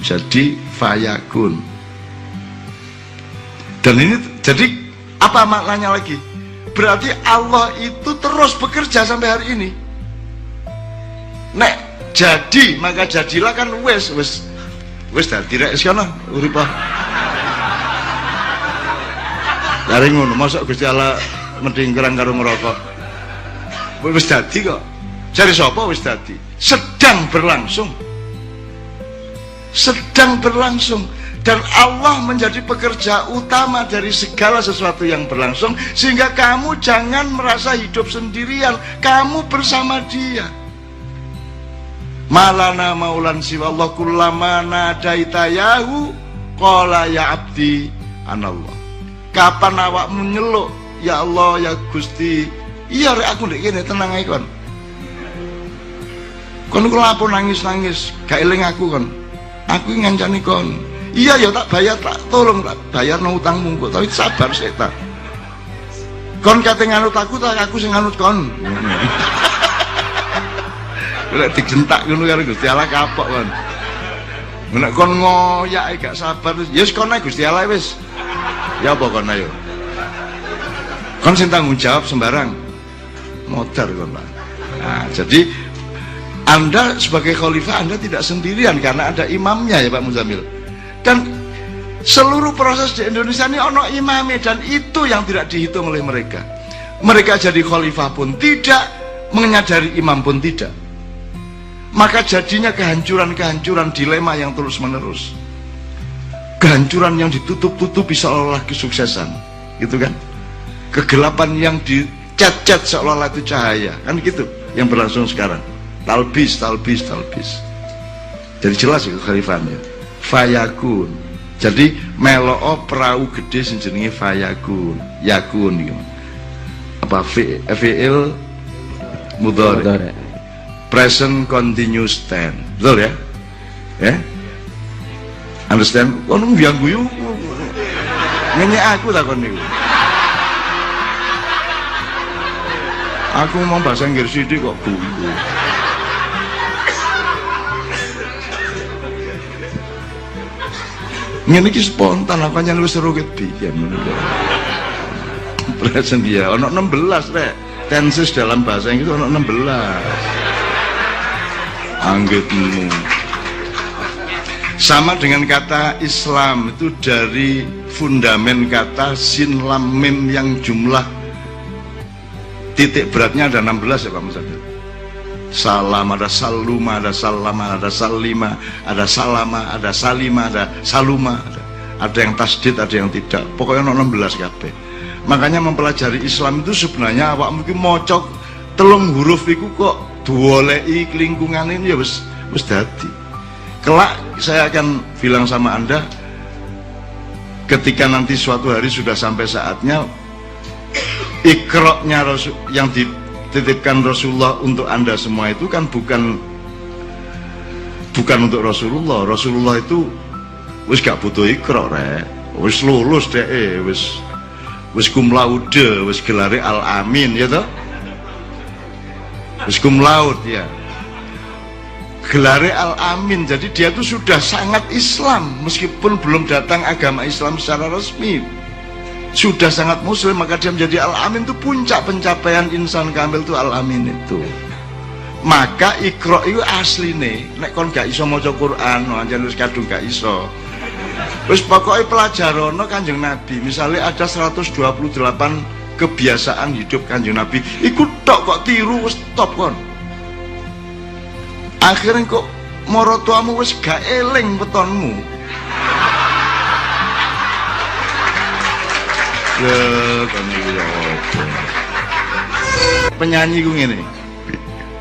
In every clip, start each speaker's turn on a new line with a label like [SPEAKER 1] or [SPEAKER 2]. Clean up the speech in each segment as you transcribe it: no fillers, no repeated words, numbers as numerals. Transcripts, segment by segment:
[SPEAKER 1] Jadi fayakun. Dan ini jadi apa maknanya lagi? Berarti Allah itu terus bekerja sampai hari ini. Nek jadi maka jadilah, kan wis dadi rek sekono uripa. Lare ngono, mosok Gusti Allah mendingkrang karo ngerokok. Wis dadi kok. Jare sapa wis dadi? Sedang berlangsung. Sedang berlangsung. Dan Allah menjadi pekerja utama dari segala sesuatu yang berlangsung, sehingga kamu jangan merasa hidup sendirian, kamu bersama Dia. Malana maulan siwallah kullama nadaita yahu qala ya abdi anallah. Kapan awakmu nyeluk ya Allah ya Gusti, iya rek aku ndek kene, tenang ae kon. Kon ku lapo nangis-nangis, gak eling aku kon. Aku ngancani kon. Iya ya tak bayar, tak tolong tak bayar no utangmu kok, tapi sabar sik ta. Kon kate nganut aku ta aku sing nganut kon. Lek dijentak ngono karo Gusti Allah kapok kon. Nek kon ngoyak gak sabar, ya wis kon ae Gusti Allah wis. Ya apa kon ayo. Kon sing tanggung jawab sembarang. Modar kon, Pak. Nah, jadi Anda sebagai khalifah Anda tidak sendirian karena ada imamnya ya Pak Muzamil. Dan seluruh proses di Indonesia ini ono imamnya, dan itu yang tidak dihitung oleh mereka. Mereka jadi khalifah pun tidak, menyadari imam pun tidak. Maka jadinya kehancuran-kehancuran, dilema yang terus menerus. Kehancuran yang ditutup-tutupi seolah-olah kesuksesan, gitu kan? Kegelapan yang dicat-cat seolah-olah itu cahaya, kan gitu yang berlangsung sekarang. Talbis. Jadi jelas itu khalifannya. Fayakun. Jadi meloo perahu gede sing jenenge fayakun. Yakun gitu. Apa fi'il mudhari. Present continuous tense. Betul ya? Ya? Understand? Kon mbiang guyu. Ngenyek aku ta kon niku. Aku mau bahasa Inggris sithik kok guyu. Ngene iki spontan, apa nyen wis seru ket biyen ngono kok. Present dia ono 16 rek. Tenses dalam bahasa Inggris ono 16. Anggitmu. Sama dengan kata Islam itu dari fundamen kata sin lam mim yang jumlah titik beratnya ada 16 ya Pak Musafir. Salam, ada saluma, ada salama, ada salima, ada salama, ada salima, ada saluma, ada yang tasdid, ada yang tidak. Pokoknya 16 kabeh. Makanya mempelajari Islam itu sebenarnya awak mungkin mocok telung huruf iku kok duolei lingkungan ini ya wis dadi. Kelak saya akan bilang sama Anda, ketika nanti suatu hari sudah sampai saatnya ikroknya Rasul yang dititipkan Rasulullah untuk Anda semua itu kan bukan untuk Rasulullah. Rasulullah itu wis gak butuh ikrok rek, wis lulus deh, wis cum laude, wis gelare al amin ya toh, wis cum laude ya, gelare al amin. Jadi dia tuh sudah sangat Islam meskipun belum datang agama Islam secara resmi, sudah sangat muslim, maka dia menjadi al-amin. Itu puncak pencapaian insan kamil itu al-amin itu. Maka ikro itu asli nih, nek kon gak iso maca Quran, anjen wis kadung gak iso. Wis pokoke pelajarono Kanjeng Nabi. Misalnya ada 128 kebiasaan hidup Kanjeng Nabi, iku tok kok tiru wis stop kon. Akhirnya kok morotuamu wis gak eling wetonmu. Penyanyi ku ngene.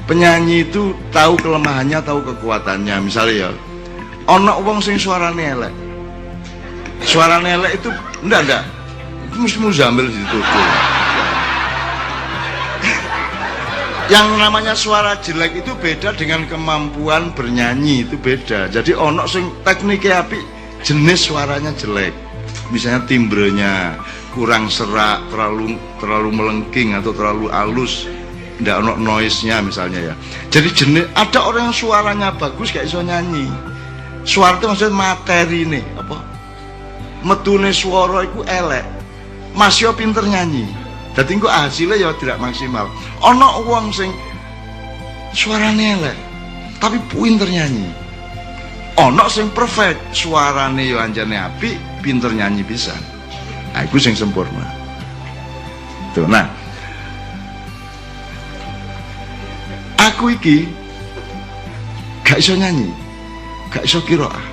[SPEAKER 1] Penyanyi itu tahu kelemahannya, tahu kekuatannya. Misalnya ya, ono wong sing suarane elek. Suarane elek itu ndak. Itu mesti Muzamil ditutup. Yang namanya suara jelek itu beda dengan kemampuan bernyanyi, itu beda. Jadi ono sing tekniknya apik, jenis suaranya jelek. Misalnya timbrenya kurang serak, terlalu melengking atau terlalu halus, tidak ada noise-nya misalnya ya. Jadi jenis, ada orang yang suaranya bagus gak iso nyanyi, Suara itu maksudnya materi nih apa metune suara itu elek masih pinter nyanyi jadi kok hasilnya ya tidak maksimal. Ono wong sing suaranya elek tapi pinter nyanyi, ono sing perfect suaranya ya anjane api pinter nyanyi bisa. Nah itu sing sempurna tuh. Nah aku iki gak iso nyanyi, gak iso qiraah.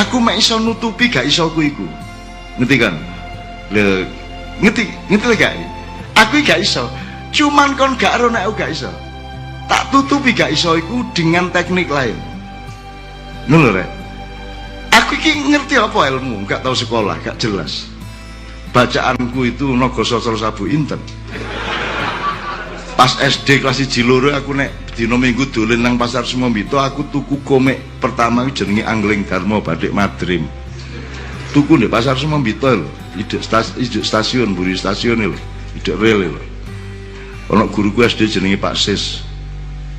[SPEAKER 1] Aku mek iso nutupi gak iso iku. Ngerti kan? Le ngerti gak? Aku gak iso. Cuman kon gak ero nek aku gak iso. Tak tutupi gak iso iku dengan teknik lain. Ngono rek. Aku iki ngerti apa ilmu, gak tahu sekolah, gak jelas. Bacaanku itu naga sastra sabu inten. Pas SD kelas 1 loro aku nek dina Minggu dolen nang pasar Sumambito aku tuku komik pertama jenenge Angling Darmo Badik Madrim. Tuku di pasar Sumambito lho, idek stasiun, buri stasiun lho, idek rel lho. Ono guruku SD jenenge Pak Sis.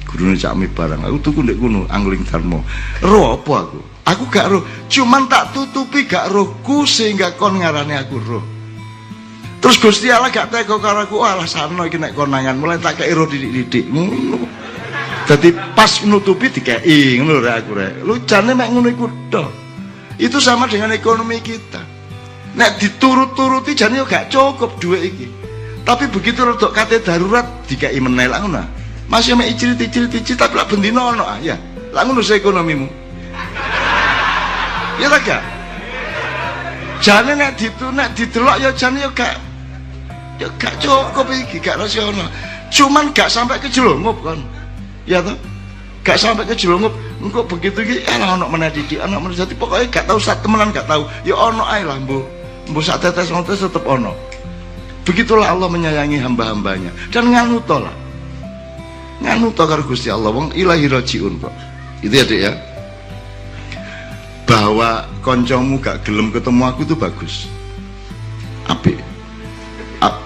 [SPEAKER 1] Gurune Cak Mi barang. Aku tuku ndek kono Angling Darmo. Ro apa aku? Aku gak roh, cuman tak tutupi gak rohku sehingga kon ngarani aku roh. Terus Gusti Allah gak tega karo aku, alah sarno iki nek konangan mulai tak kei roh didik-didik ngono. Dadi pas nutupi dikei ngono rek aku rek. Lu jane mek ngono iku tok. Itu sama dengan ekonomi kita. Nek diturut-turuti jane yo gak cukup duit iki. Tapi begitu rodok kate darurat dikei meneh lah ngono. Masih mek icrit-icrit tapi lak bendina ono ya. Lah ngono ekonomimu. Ya tak gak? Jane nek didelok ya jane ya gak cukup iki, gak rasional. Cuman gak sampai kejelungup kan. Ya toh? Gak sampai kejelungup. Engko begitu iki ana ono meneh didik, ana meneh dadi pokoke gak tau sak temenan gak tau. Ya ono ae lah mbuh sak tetes ngotes tetep ono. Begitulah Allah menyayangi hamba-hambanya dan nganuto lah. Nganuto karo Gusti Allah wong ilahi rajiun kok. Itu ya Dik ya. Bahwa koncomu gak gelem ketemu aku itu bagus. Apik.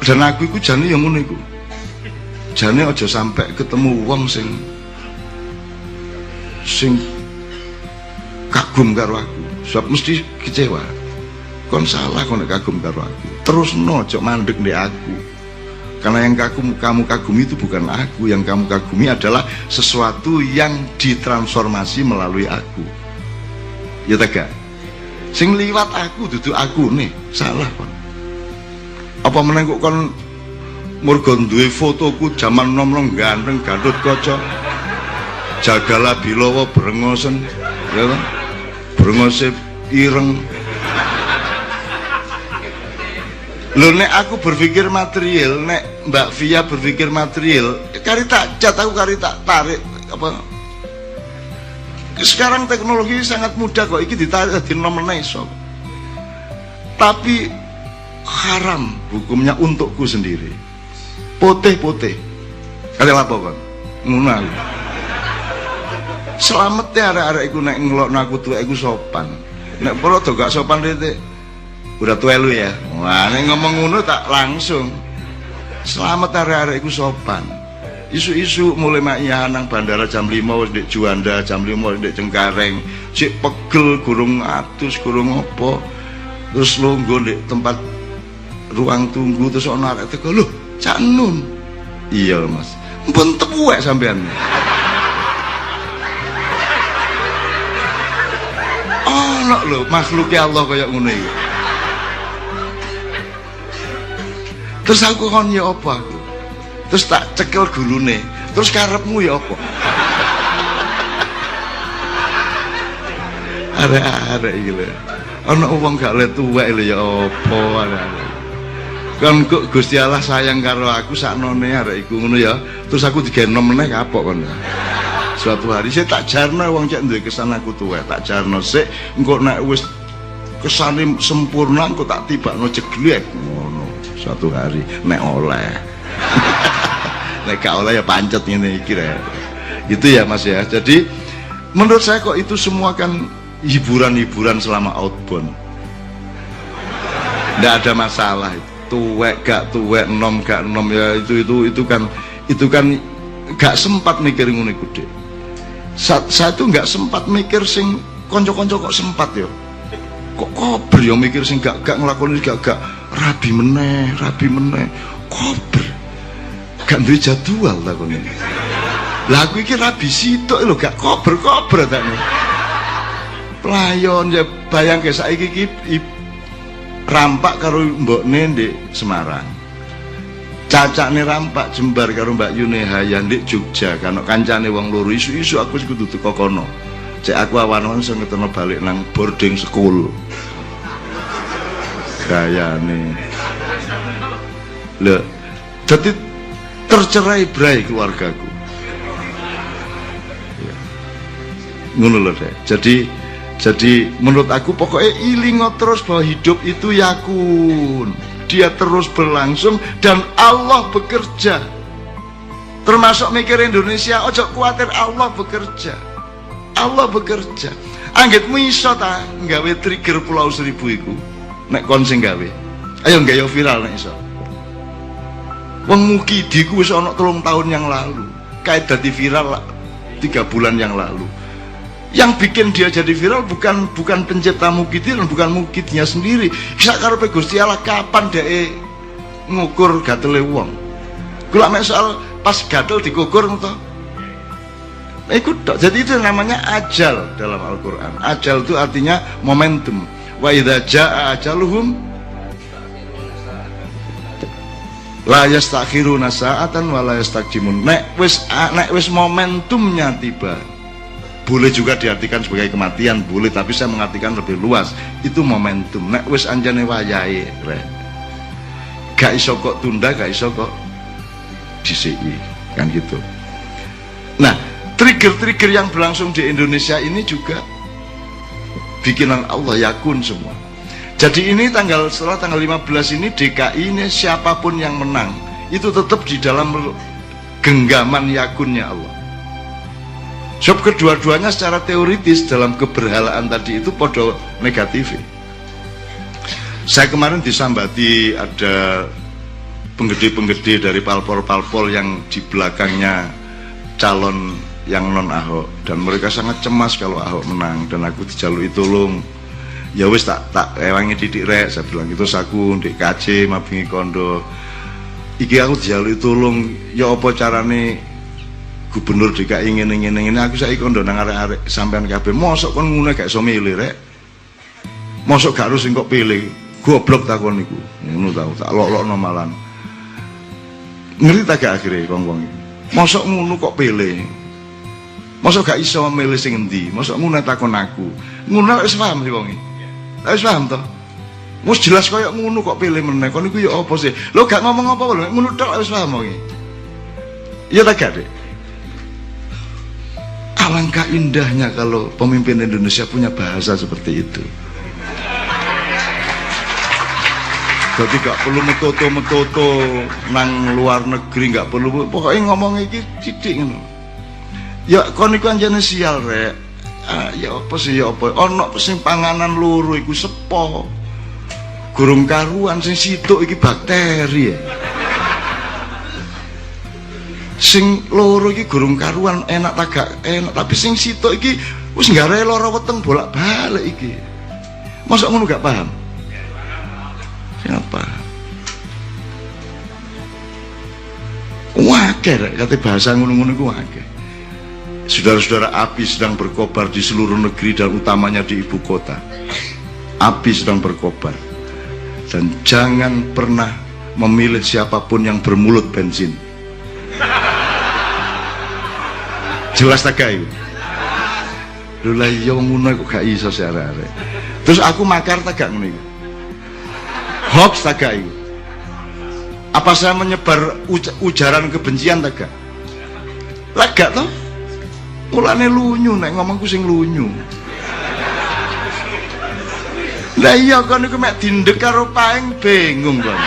[SPEAKER 1] Dan aku iku jane yang ngono iku. Jane aja sampai ketemu wong sing kagum karo aku. Sebab mesti kecewa. Kon salah kon kagum karo aku. Terusno aja mandek ndek aku. Karena yang kamu kagumi itu bukan aku, yang kamu kagumi adalah sesuatu yang ditransformasi melalui aku. Ya tak? Sing liwat aku duduk aku nih, salah kon. Apa meneh kok kon murgo duwe fotoku jaman nom-nom ganteng Gatot Kaca. Jagala bilawa brengosen, ya kan? Brengose ireng. Lho nek aku berpikir material, nek Mbak Via berpikir material, kari tak cat aku kari tak tarik apa? Sekarang teknologi sangat mudah kok, iki ditarik di nomor iso. Tapi haram hukumnya untukku sendiri. Poteh-poteh. Kalian apa kan? Ngono aku. Selamat ya arek-arek iku nek ngelokno aku tuwek iku sopan. Nek perlu to gak sopan titik. Udah tuwek lu ya. Wah, nek ngomong ngono tak langsung. Selamat arek-arek iku sopan. Isu-isu mulai makian nang bandara jam 5 wis ndek Juanda, jam 5 wis ndek Cengkareng. Sik pegel gurung atus, gurung apa. Terus lungguh ndek tempat ruang tunggu terus ana arek teko, "Lho, Cak Nun." "Iya, Mas." "Mpun tuwek sampean." Ono lho makhluk Allah kaya ngono iki. Terus aku kon ya apa aku? Terus tak cekel gulune. Terus karepmu ya apa? Arek-arek iki lho. Ana wong gak le tuwek lho ya apa arek-arek. Kan kok Gusti Allah sayang karo aku saknone arek iku ngono ya. Terus aku digenom meneh kapok kon. Suatu hari saya tak jarno wong cek duwe kesan aku tuwek, tak jarno sik engko nek wis kesane sempurna engko tak tibakno jeglek ngono. Suatu hari nek oleh. Nek gak oleh ya pancet ngene iki rek. Itu ya Mas ya. Jadi menurut saya kok itu semua kan hiburan-hiburan selama outbound. Nggak ada masalah itu. Tuwek gak tuwek, nom gak nom ya itu kan gak sempat mikir ngono iku, Dik. Saya tuh nggak sempat mikir sing konco-konco kok sempat yo. Kok kober yo mikir sing gak ngelakoni gak rabi meneh kober. Gak duwe jadwal takone. Lah aku iki rabi sitok lho gak kober tak nih. Pelayon ya bayangke saiki iki rampak karo mbokne ndek Semarang. Cacakne rampak jembar karo Mbak Yune Hayan ndek Jogja kan kancane wong loro isu-isu aku kudu teko kono. Cek aku awan-awan sing ngeteno balik nang boarding school. Gayane. Lho, dadi tercerai berai keluargaku. Ngono lho, Dek. Jadi menurut aku pokoknya ilingo terus bahwa hidup itu yakun. Dia terus berlangsung dan Allah bekerja. Termasuk mikir Indonesia, ojo kuatir Allah bekerja. Allah bekerja. Anggitmu iso ta nggawe trigger Pulau Seribu iku. Nek kon sing gawe. Ayo nggawe viral nek iso. Wong Mukidi ku wis ana 3 tahun yang lalu. Kayak dadi viral 3 bulan yang lalu. Yang bikin dia jadi viral bukan pencipta Mukidi dan bukan Mukidnya sendiri. Bisa karepe Gusti Allah kapan dhek ngukur gatele wong. Kula mek soal pas gatel dikukur to. Iku tok. Jadi itu namanya ajal dalam Al-Qur'an. Ajal itu artinya momentum. Wa idza jaa ajaluhum la yastakhiruna sa'atan wa la yastaqdimun. Nek wis momentumnya tiba. Boleh juga diartikan sebagai kematian, boleh, tapi saya mengartikan lebih luas. Itu momentum. Nek wis anjane wayahe, rek. Gak iso kok tunda, gak iso kok disiki, kan gitu. Nah, trigger-trigger yang berlangsung di Indonesia ini juga bikinan Allah yakun semua. Jadi ini setelah tanggal 15 ini DKI ini siapapun yang menang itu tetap di dalam genggaman yakunnya Allah. Sebab kedua-duanya secara teoritis dalam keberhalaan tadi itu podo negatif. Saya kemarin disambati ada penggede-penggede dari palpol-palpol yang di belakangnya calon yang non Ahok, dan mereka sangat cemas kalau Ahok menang, dan aku dijalui tolong. Ya wis tak ewangi titik rek, saya bilang itu saku ndek KC mabingi kondo. Iki aku dijalui tolong, ya apa carane Gubernur DKI ngene aku saiki kondo nang arek-arek sampean kabeh. Mosok kon ngono gak iso milih rek. Mosok gak harus kok pilih. Goblok takon niku. Ngono tau, tak lok-lokno malan. Ngerti tak gak akhire wong-wong iki. Mosok ngono kok pilih. Mosok gak iso milih sing endi. Mosok ngono takon aku. Ngono wis paham sih wong iki. Wis paham to? Wis jelas koyo ngono kok pilih meneh. Kon niku ya apa sih? Lho gak ngomong apa lho, ngono tok wis paham wong iki. Iya tak gak, Dek? Alangkah indahnya kalau pemimpin Indonesia punya bahasa seperti itu. Jadi gak perlu metoto nang luar negeri, gak perlu, pokoknya ngomong iki titik ngono. Ya kon iku anjene sial rek. Ya apa sih ya apa? Ono sing panganan loro iku sepo. Gurung karuan sing situk iki bakteri ya. Sing loro iki gurung karuan enak tagak enak, tapi sing sitok iki wis nggare lara weteng bolak-balik iki. Mosok ngono gak paham? Siapa? Wakil kata bahasa ngono-ngono iku wakil. Saudara-saudara, api sedang berkobar di seluruh negeri dan utamanya di ibu kota. Api sedang berkobar. Dan jangan pernah memilih siapapun yang bermulut bensin. Jelas tak gak itu? Lho lah iya ngono kok gak iso sih arek-arek. Terus aku makar tak gak ngono iku? Hoax tak gak itu? Apa saya menyebar ujaran kebencian tak gak? Lah gak toh? Mulane lunyu nek ngomongku sing lunyu. Lah iya kon iku mek dindek karo paeng bingung kon.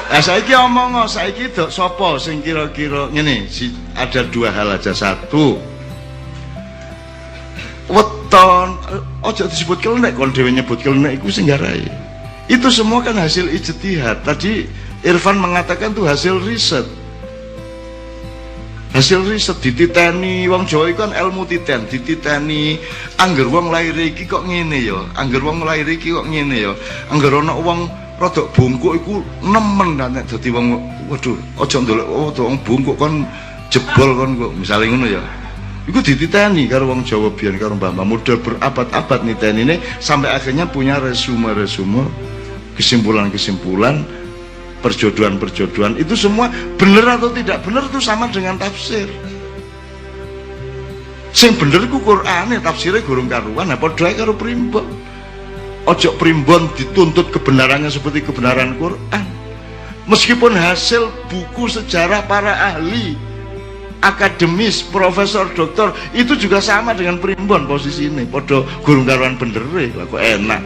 [SPEAKER 1] Nah saiki omong saiki dok sapa sing kira-kira ngene, ada 2 hal aja. Satu, weton ojo disebut kelenek, kon dhewe nyebut kelenek iku sing garai. Itu semua kan hasil ijtihad. Tadi Irfan mengatakan itu hasil riset. hasil riset dititeni wong Jawa iku kan ilmu dititeni angger wong lair iki kok ngene ya, angger wong lair iki kok ngene ya, angger ana wong rada bungkuk iku nemen nek dadi wong waduh aja ndelok wong bungkuk kon jebol kon kok misale ngono ya. Iku dititeni karo wong Jawa biyen karo mbah-mbah muda berabad-abad nitenine sampai akhirnya punya resume kesimpulan perjodohan itu semua benar atau tidak benar itu sama dengan tafsir. Sing bener ku Qur'ane, tafsirnya gurung karuan, apa padha karo primbon. Ojo primbon dituntut kebenarannya seperti kebenaran Quran. Meskipun hasil buku sejarah para ahli akademis, profesor, doktor itu juga sama dengan primbon posisi ini, padha gurung karuan bener lah kok enak.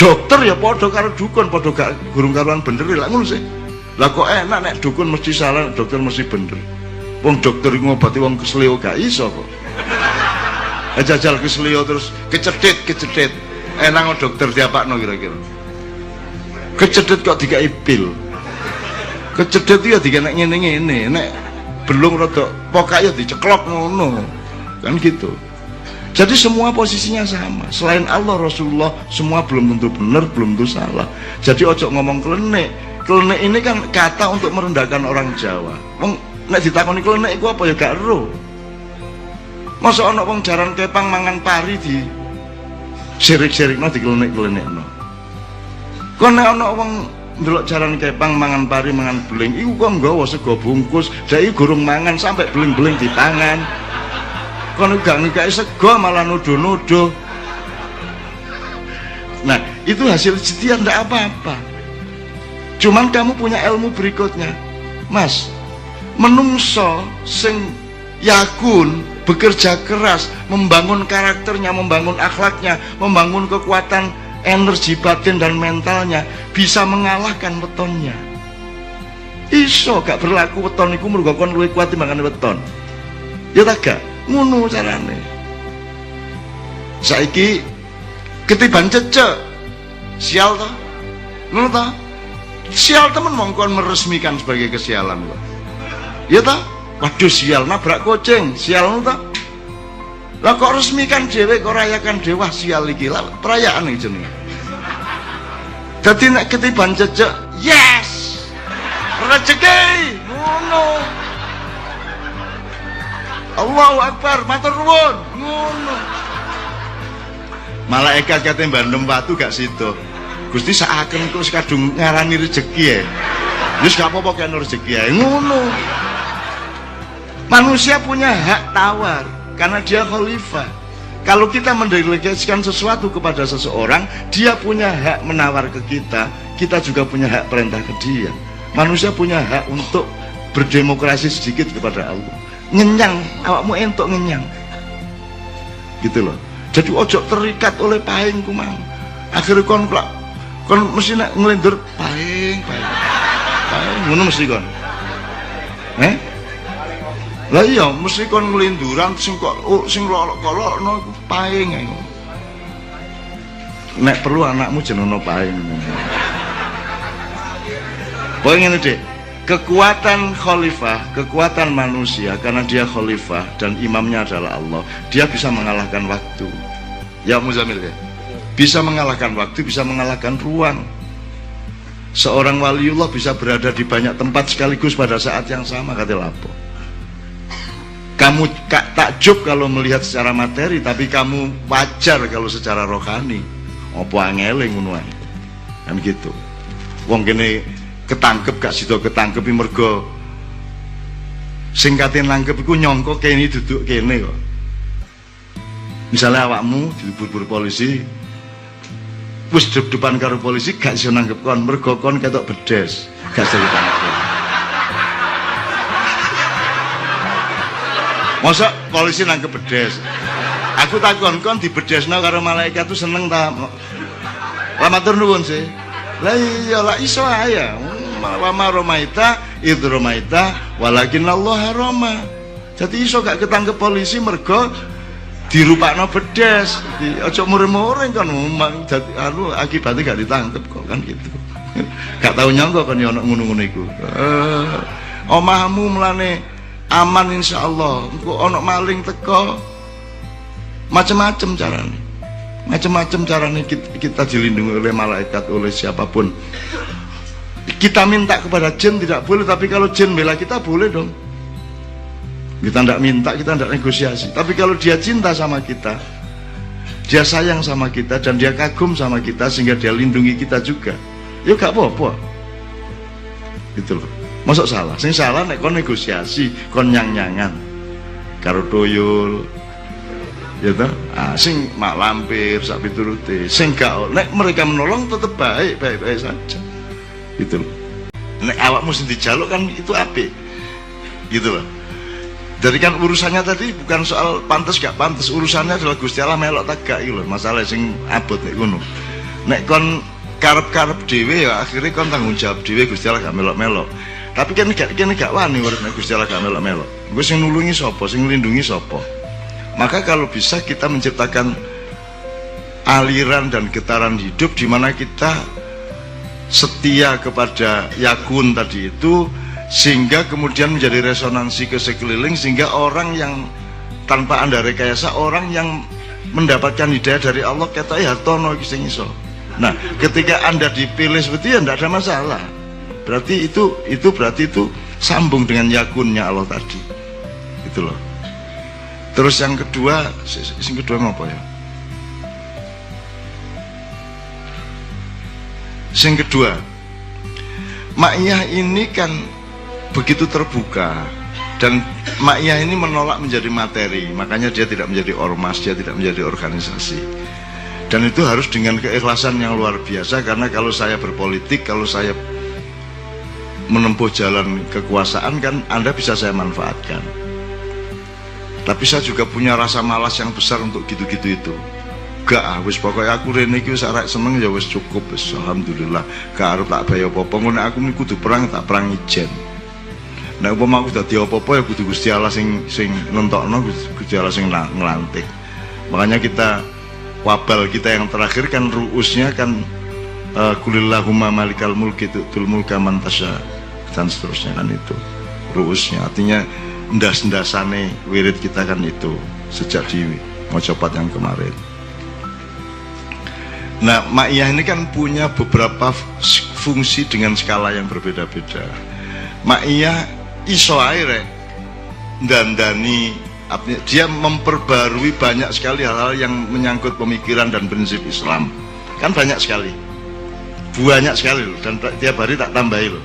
[SPEAKER 1] Dokter ya podo karo dukun, podo gak gurung karuan bener lah ngono sih. Lah kok enak nek dukun mesti salah, dokter mesti bener. Wong dokter ngobati wong kesleo gak iso kok. Jajal kesleo terus kecedhit. Enak dokter diapakno kira-kira. Kecedhit kok dikai pil. Kecedhit ya diganek ngene-ngene, nek belum rada pokak ya diceklok ngono. Kan gitu. Jadi semua posisinya sama. Selain Allah, Rasulullah, semua belum tentu benar, belum tentu salah. Jadi ojo ngomong klenik. Klenik ini kan kata untuk merendahkan orang Jawa. Wong nek ditakoni klenik iku apa ya gak ero. Masa ana wong jaran kepang mangan pari di sirik-sirikno di klenik-klenikno. Kok nek ana wong ndelok jaran kepang mangan pari mangan beling iku kok nggawa sego bungkus, dhek gurung mangan sampai beling-beling di tangan. Kono gak ngekake sego malah nuduh-nuduh. Nah, itu hasil ijtihad ndak apa-apa. Cuman kamu punya ilmu berikutnya. Mas, menungso sing yakun, bekerja keras, membangun karakternya, membangun akhlaknya, membangun kekuatan energi batin dan mentalnya, bisa mengalahkan wetonnya. Iso gak berlaku weton iku mergo kon luwih kuat timbangane weton. Ya tak gak? Ngono carane. Saiki ketiban cecek sial toh, ngono toh, sial temen mongkon meresmikan sebagai kesialan kok. Ya toh, waduh sial nabrak kucing, sial ngono toh. Lah kok resmikan dhewe kok rayakan dewa sial iki lah perayaan iki jenenge. Dadi nek ketiban cecek, yes, rezeki ngono. Allahu Akbar, matur nuwun. Ngono. Malaikat kate mbandem watu gak sido. Gusti sakaken kok kadung ngarani rezeki ya. Wis gak apa-apa kene rezeki ya. Ngono. Manusia punya hak tawar karena dia khalifah. Kalau kita mendelegasikan sesuatu kepada seseorang, dia punya hak menawar ke kita. Kita juga punya hak perintah ke dia. Manusia punya hak untuk berdemokrasi sedikit kepada Allah. Ngenyang, awakmu entuk ngenyang gitu loh. Jadi ojo terikat oleh paing kumang. Akhirnya kon mesti nak ngelindur paing ngono mesti kon lah iya mesti kon ngelinduran sing lolok-lolokno iku paing ae. Nek perlu anakmu jenono paing. Pokoke ngene Dik, kekuatan khalifah, kekuatan manusia karena dia khalifah dan imamnya adalah Allah, dia bisa mengalahkan waktu. Ya Muzamil ya, bisa mengalahkan waktu, bisa mengalahkan ruang. Seorang waliullah bisa berada di banyak tempat sekaligus pada saat yang sama, kata lapo. Kamu takjub kalau melihat secara materi, tapi kamu wajar kalau secara rohani. Apa angele ngono ae. Kan gitu. Wong kene ketangkep gak sida ketangkepi mergo sing kate nangkep iku nyangka kene duduk kene kok. Misalnya awakmu dilebur polisi wis depan karo polisi gak iso nangkep kon mergo kon ketok bedes, gak iso ditangkep. Masa polisi nangkep bedes. Aku takon kon dibedesno karo malaikat tuh seneng ta? Lah matur nuwun sih. Lah iya lah iso ae. Wa ma romaita id romaita walakin Allah harama. Jadi iso gak ketangkep polisi mergo dirupakno bedes. Aja mureng-mureng kan dadi anu akibatnya gak ditangkep kok kan gitu. Gak tau nyangka kan ya ono ngono-ngono iku. Omahmu mulane aman insyaallah. Engko ana maling teko macam-macam carane. Macam-macam carane kita dilindungi oleh malaikat, oleh siapapun. Kita minta kepada jin tidak boleh, tapi kalau jin bela kita boleh dong. Kita tidak minta, kita tidak negosiasi. Tapi kalau dia cinta sama kita, dia sayang sama kita, dan dia kagum sama kita sehingga dia lindungi kita juga, ya gak apa-apa. Gitu loh. Masuk salah? Sing salah nek kon negosiasi, kon nyang-nyangan karo toyol. Ya toh? Sing mak lampir sak piturute. Sing gak nek mereka menolong tetap baik-baik saja. Gitu loh. Nek awakmu sing dijaluk kan itu apik. Gitu loh. Jadi kan urusannya tadi bukan soal pantas gak pantas, urusannya adalah Gusti Allah melok tak gak gitu loh. Masalah sing abot nek ngono. Nek kon karep-karep dhewe ya akhirnya kon tanggung jawab dhewe, Gusti Allah gak melok-melok. Tapi kan gak wani urip nek Gusti Allah gak melok-melok. Gue sing nulungi sapa, sing nglindungi sapa. Maka kalau bisa kita menciptakan aliran dan getaran hidup di mana kita setia kepada yakun tadi itu, sehingga kemudian menjadi resonansi ke sekeliling, sehingga orang yang tanpa Anda rekayasa, orang yang mendapatkan hidayah dari Allah kata hartono iki sing iso. Nah, ketika Anda dipilih seperti itu ya tidak ada masalah. Berarti itu sambung dengan yakunnya Allah tadi. Gitu loh. Terus yang kedua apa ya? Yang kedua, Ma'iyah ini kan begitu terbuka, dan Ma'iyah ini menolak menjadi materi, makanya dia tidak menjadi ormas, dia tidak menjadi organisasi. Dan itu harus dengan keikhlasan yang luar biasa, karena kalau saya berpolitik, kalau saya menempuh jalan kekuasaan kan Anda bisa saya manfaatkan. Tapi saya juga punya rasa malas yang besar untuk gitu-gitu itu. Gak, wis pokoknya aku rene iki wis arek seneng ya wis cukup, wis alhamdulillah. Gak arep tak bayar apa-apa, ngono aku kudu perang tak perang ijen. Nek umpama aku dadi apa-apa ya kudu Gusti Allah sing nentokno, Gusti Allah sing nglantik. Makanya kita wabal kita yang terakhir kan ruusnya kan kulillahumma malikal mulki tu'tul mulka man tasya dan seterusnya kan itu. Ruusnya artinya ndas-ndasane wirid kita kan itu sejak di Mojopat yang kemarin. Nah, Ma'iyah ini kan punya beberapa fungsi dengan skala yang berbeda-beda. Ma'iyah iso ae dandani, dia memperbarui banyak sekali hal-hal yang menyangkut pemikiran dan prinsip Islam. Kan banyak sekali. Banyak sekali loh, dan tiap hari tak tambahi loh.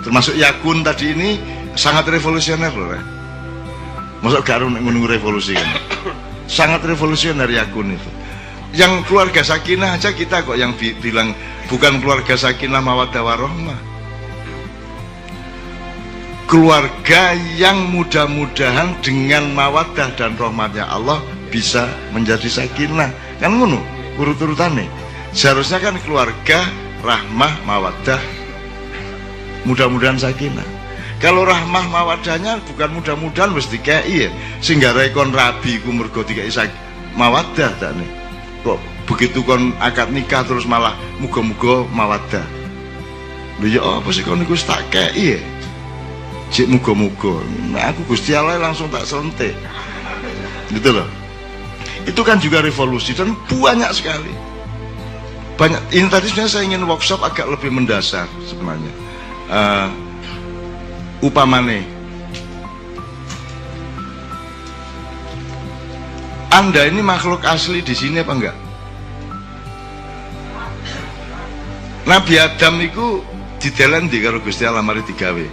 [SPEAKER 1] Termasuk yakun tadi ini sangat revolusioner loh. Masuk garu menunggu revolusi kan. Sangat revolusioner yakun itu. Yang keluarga sakinah aja kita kok yang bilang bukan keluarga sakinah mawaddah warahmah. Keluarga yang mudah-mudahan dengan mawaddah dan rahmatnya Allah bisa menjadi sakinah. Kan ngono urut-urutannya. Seharusnya kan keluarga rahmah mawaddah mudah-mudahan sakinah. Kalau rahmah mawaddahnya bukan mudah-mudahan mesti kayak iya sehingga rekon rabi ku mergo dikai mawaddah tak nih. Kok begitu kon akad nikah terus malah muga-muga mawaddah. Lho ya apa sih kon niku tak kayak iya. Cik muga-muga. Nah, aku Gusti Allah langsung tak selentik. Gitu loh. Itu kan juga revolusi dan banyak sekali. Banyak. Ini tadi sebenarnya saya ingin workshop agak lebih mendasar sebenarnya. Upamane Anda ini makhluk asli di sini apa enggak? Nabi Adam itu didelan di karo Gusti Allah mari digawe.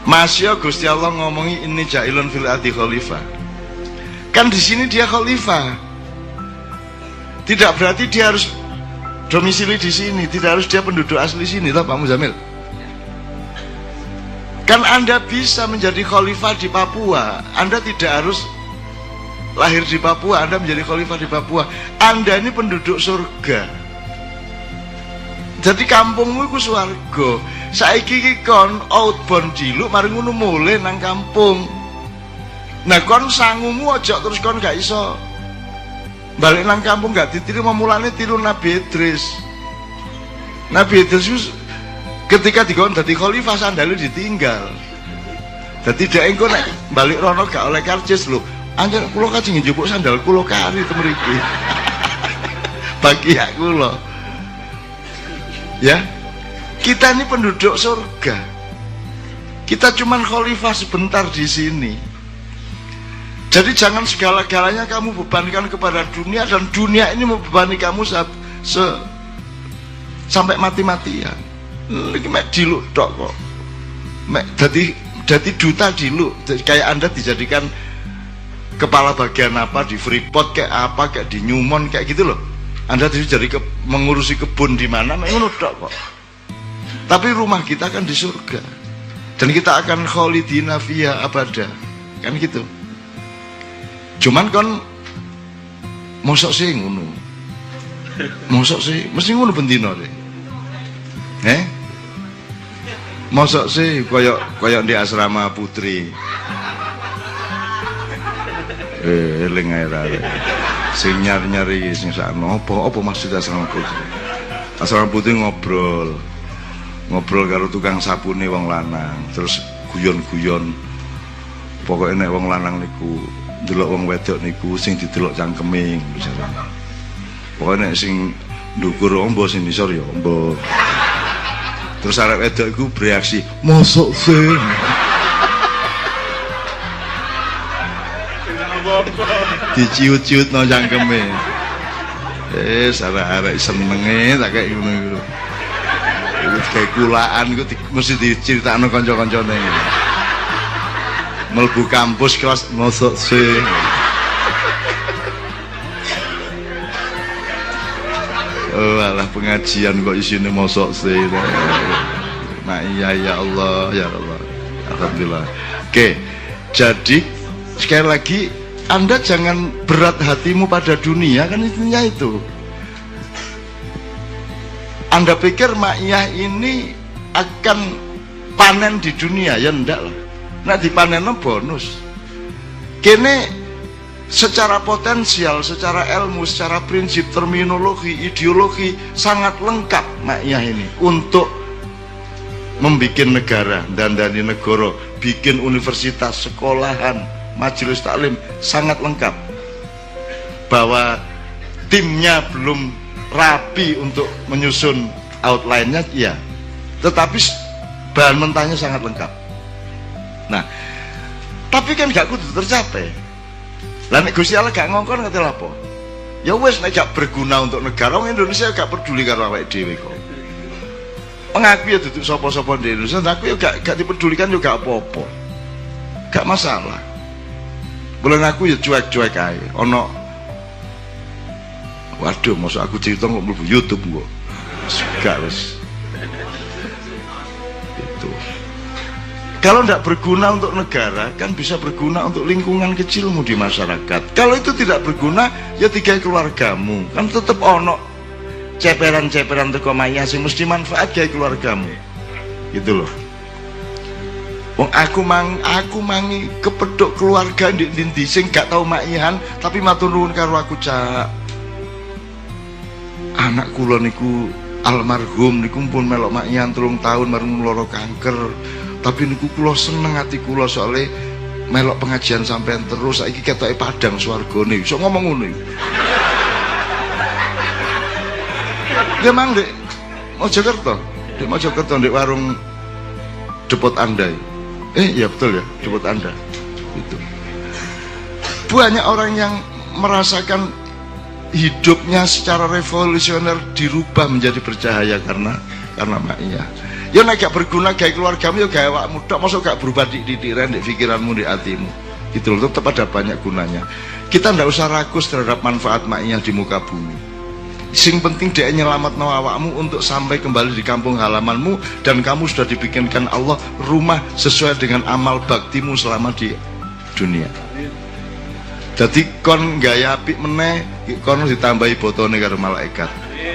[SPEAKER 1] Masya Gusti Allah ngomongi ini jailun fil ardi khalifah. Kan di sini dia khalifah. Tidak berarti dia harus domisili di sini, tidak harus dia penduduk asli sini, toh Pak Muzamil. Kan Anda bisa menjadi khalifah di Papua. Anda tidak harus lahir di Papua, Anda menjadi khalifah di Papua. Anda ini penduduk surga. Jadi kampungmu itu swarga. Saiki iki kon outbound diluk mari ngono mulih nang kampung. Nah kon sangumu aja terus kon gak iso balik nang kampung gak ditiru, memulane tiru Nabi Idris. Nabi Idris Ketika dikon dadi khalifah sandale ditinggal. Dadi dhek engko nek balik rono gak oleh karcis lho. Anjen kula kajeng njupuk sandal kula kari temriki. Bagi kula. Ya. Kita ini penduduk surga. Kita cuman khalifah sebentar di sini. Jadi jangan segala-galanya kamu bebankan kepada dunia, dan dunia ini membebani kamu sampai mati-matian. Lagi mek diluk tok kok. Mek dadi duta diluk. Kayak Anda dijadikan kepala bagian apa di Freeport kayak apa, kayak di Newmont kayak gitu loh. Anda jadi mengurusi kebun di mana, mek ngono tok kok. Tapi rumah kita kan di surga. Dan kita akan khalidina fiha abada. Kan gitu. Cuman kan mosok sih ngono. Mosok sih mesti ngono bendino deh. Mosok sih koyok di asrama putri. Eling ae ra. Sing nyari-nyari sing sakno apa maksud asrama putri? Asrama putri ngobrol karo tukang sapune wong lanang, terus guyon-guyon. Pokoke nek wong lanang niku ndelok wong wedok niku sing didelok cangkeme misalnya. Pokoke nek sing ndukur ombo sing nisor ya ombo. Terus arek wedok iku bereaksi, "Mosok sih." Diciut-ciut no cangkeme. Arek-arek senenge tak kayak ngono. Kayak kulaan itu mesti diceritakno kanca-kancane. Melbu kampus kelas mosok sih. Oh alah pengajian kok isine mosok sih. Nah iya ya Allah ya Allah. Alhamdulillah. Oke. Jadi sekali lagi Anda jangan berat hatimu pada dunia, kan intinya itu. Anda pikir maiyah ini akan panen di dunia? Ya enggak lah. Nah dipanennya bonus. Kene secara potensial, secara ilmu, secara prinsip, terminologi, ideologi sangat lengkap maiyah ini untuk membikin negara dan dari negara, bikin universitas, sekolahan, majelis taklim sangat lengkap. Bahwa timnya belum rapi untuk menyusun outline-nya, iya, tetapi bahan mentahnya sangat lengkap. Nah, tapi kan gak kudu tercapai. Lah nek Gusti Allah gak ngongkon ngerti apa? Ya wis nek gak berguna untuk negara, wong Indonesia gak peduli karo awake dhewe kok. Mengaku ya duduk sapa-sapa di Indonesia, aku ya gak dipedulikan juga apa-apa. Gak masalah. Bulan aku ya cuek-cuek ae. Ono waduh, maksud aku cerita kok mlebu YouTube kok. Gak wis. Itu. Kalau tidak berguna untuk negara, kan bisa berguna untuk lingkungan kecilmu di masyarakat. Kalau itu tidak berguna, ya tiga keluargamu. Kan tetap ono ceperan-ceperan teko maya sing mesti manfaat gawe keluargamu. Gitu loh. Wong aku mangi kepedhok keluarga ndi sing gak tau makihan tapi matur nuwun karo aku, Cak. Anak kula niku almarhum niku pun melok makian 3 tahun marang lara kanker. Tapi niku kula seneng ati kula soalnya melok pengajian sampean terus saiki ketoke padang swargane. Iso ngomong ngono iki. Dia mang Dek Mojokerto. Dek Mojokerto ndek warung Depot Andai. Ya betul ya, Depot Anda. Itu. Banyak orang yang merasakan hidupnya secara revolusioner dirubah menjadi bercahaya karena maknya. Ya nek gak berguna gawe keluargamu ya gawe awakmu tok, mosok gak berubah di pikiran, di pikiranmu, di hatimu. Gitu loh, tetap ada banyak gunanya. Kita ndak usah rakus terhadap manfaat maknya di muka bumi. Sing penting dia nyelamatno awakmu untuk sampai kembali di kampung halamanmu dan kamu sudah dibikinkan Allah rumah sesuai dengan amal baktimu selama di dunia. Jadi kon gaya apik meneh, kon ditambahi botone karo malaikat.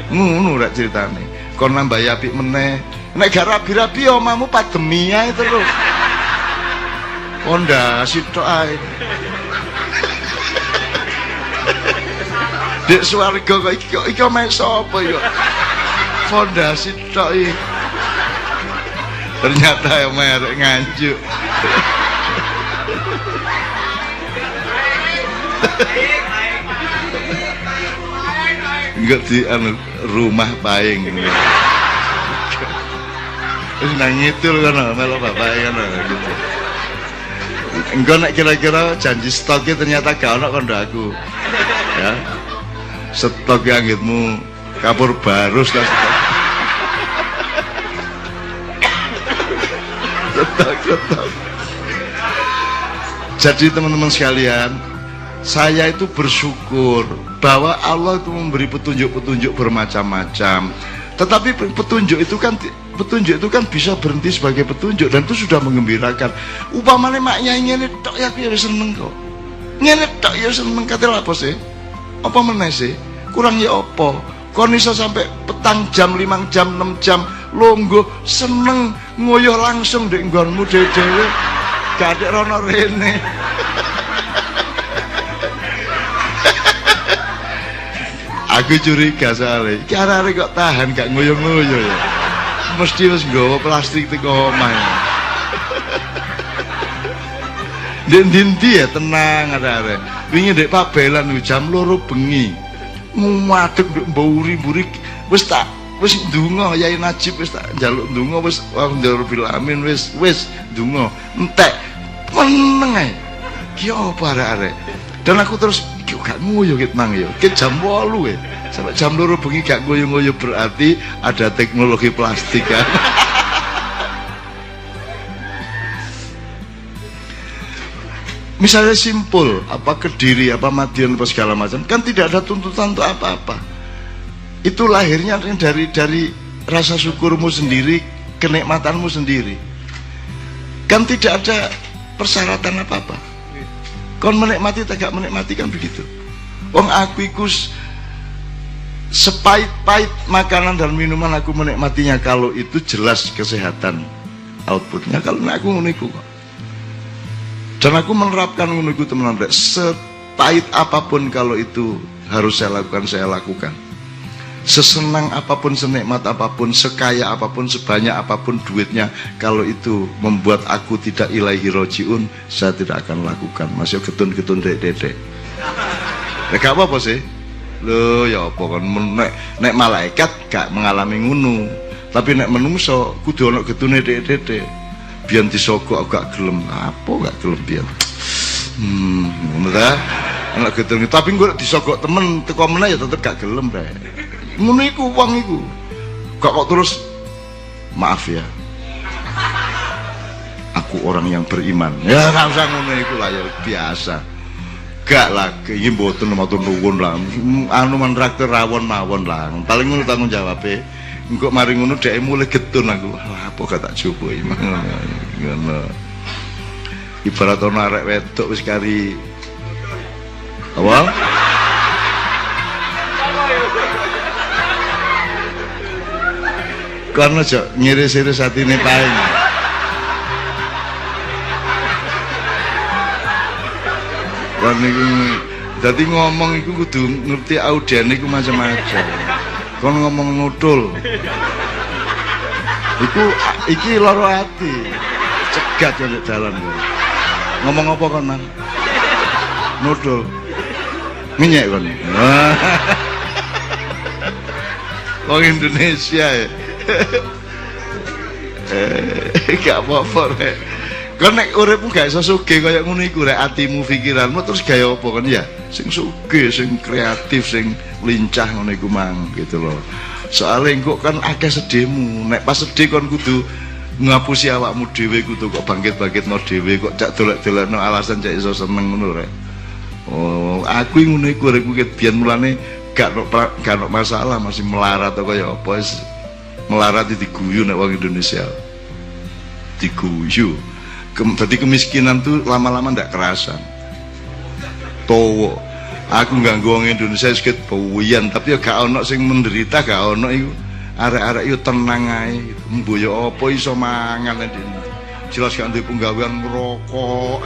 [SPEAKER 1] Ngono rek ceritane. Kon nambahi apik meneh. Nek gak rabi-rabi omamu pademi ae terus. Pondasi tok ae. Dek swarga kok iki omahe sapa ya? Pondasi tok iki. Ternyata ya merek nganjuk. Enggak di rumah paing. Wis nang ngidul kono melu bapak ngono. Engko nek kira-kira janji stoknya ternyata gak ono kondo aku. Ya. Stok anggitmu kapur barus lah stok. Stok. Jadi teman-teman sekalian, saya itu bersyukur bahwa Allah itu memberi petunjuk-petunjuk bermacam-macam. Tetapi petunjuk itu kan bisa berhenti sebagai petunjuk, dan itu sudah menggembirakan. Upamane maknya ngene tok ya aku ya seneng kok. Ngene tok ya seneng kate apa sih? Apa meneh sih? Kurang ya apa? Kon iso sampai petang jam, 5 jam, 6 jam longgo seneng ngoyo langsung ndek nggonmu dhewe-dhewe. Gak ada rono rene. Aku curiga soalnya, iki arek kok tahan gak ngoyo-ngoyo ya. Mesti wis nggawa plastik teko omah. Ndi ya tenang arek. Wingi ndek Pabelan jam 2 bengi. Ngadeg ndek mburi-mburi wis ndonga Yai Najib wis tak njaluk ndonga wis njaluk bilamin wis ndonga entek meneng ae. Ki apa arek-arek. Dan aku terus gak ngoyo ket mang yo. Ke jam 8 ya. Sampai jam 2 bengi gak ngoyo-ngoyo berarti ada teknologi plastik kan. Misalnya simpul, apa Kediri, apa Madiun, apa segala macam, kan tidak ada tuntutan untuk apa-apa. Itu lahirnya dari rasa syukurmu sendiri, kenikmatanmu sendiri. Kan tidak ada persyaratan apa-apa. Kon menikmati tak gak menikmati kan begitu. Wong aku iku sepait-pait makanan dan minuman aku menikmatinya kalau itu jelas kesehatan outputnya. Kalau aku ngono iku kok. Dan aku menerapkan ngono iku teman-teman. Sepait apapun kalau itu harus saya lakukan. Sesenang apapun, senikmat apapun, sekaya apapun, sebanyak apapun duitnya, kalau itu membuat aku tidak ilaihi rojiun, saya tidak akan lakukan. Masih getun-getun dek-dek. Ya gak apa-apa sih. Loh ya apa kan nek malaikat gak mengalami ngono. Tapi nek menungso kudu ana getune dek-dek. Biyen disogok aku gak gelem. Apa gak gelem biyen? Ngono ta. Ana getun tapi engko disogok temen teko meneh ya tetep gak gelem rek. Ngono iku wong iku. Kok terus maaf ya. Aku orang yang beriman. Ya gak usah ngono iku lah ya biasa. Gak lah iki mboten matur nuwun lah. Anu mentraktir rawon mawon lah. Paling ngono tanggung jawabe. Engko mari ngono dhek mulai getun aku. Apa gak tak coba iki ngono. Ibarat ana arek wedok wis kari apa? Karena jok ngiris-iris hatine paling. Kan niku dadi ngomong iku kudu ngerti audiene iku macam-macam. Kon ngomong nutul. Iki loro ati. Cegat yo nek dalan kok. Ngomong apa kon, Mang? Nutul. Minyek kon. Wong Indonesia ya. Gak apa-apa rek. Kon nek uripmu gak iso sugih kaya ngono iku rek, atimu pikiranmu terus gaya apa kan ya? Sing sugih, sing kreatif, sing lincah ngono iku mang gitu loh. Soale engko kan akeh sedihmu. Nek pas sedih kon kudu ngapusi awakmu dhewe kudu kok bangkit-bangkitno dhewe kok cak dolek-dolekno alasan cak iso seneng ngono rek. Oh, aku ngono iku rek ket biyen mulane gak ono masalah masih melarat kaya apa wis melarat diguyu nek wong Indonesia. Diguyu. Jadi kemiskinan tuh lama-lama ndak kerasa. Towo. Aku ganggu wong Indonesia sedikit bawian, tapi ya gak ono sing menderita, gak ono iku. Arek-arek yo tenang ae. Mboyo apa iso mangan. Jelas gak ndek penggawean ngerokok.